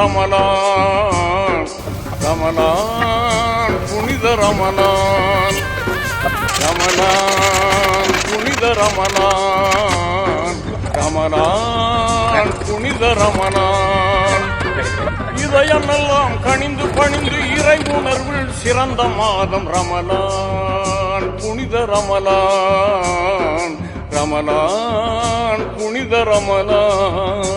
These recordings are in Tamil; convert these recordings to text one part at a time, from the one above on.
ரமலான் ரமலான் புனித ரமலான் ரமலான் புனித ரமலான் ரமலான் புனித ரமலான் இதயமெல்லாம் கனிந்து பணிந்து இறை உணர்வில் சிறந்த மாதம் ரமலான் புனித ரமலான் ரமலான் புனித ரமலான்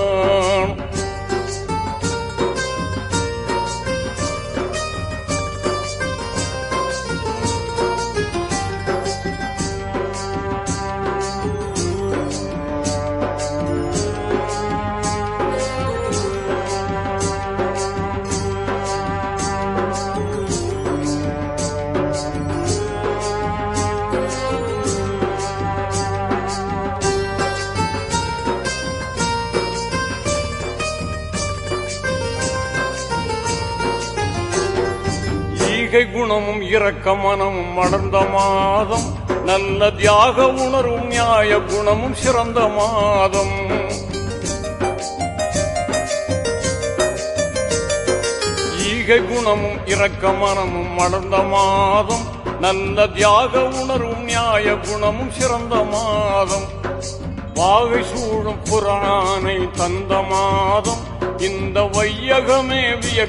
குணமும் இரக்க மனமும் மலர்ந்த மாதம் நல்ல தியாக உணர்வும் நியாய குணமும் சிறந்த மாதம் ஈகை குணமும் இரக்க மனமும் மலர்ந்த மாதம் நல்ல தியாக உணர்வும் நியாய குணமும் சிறந்த மாதம் வாகை சூழும் புராணை தந்த மாதம் இந்த வையகமே விய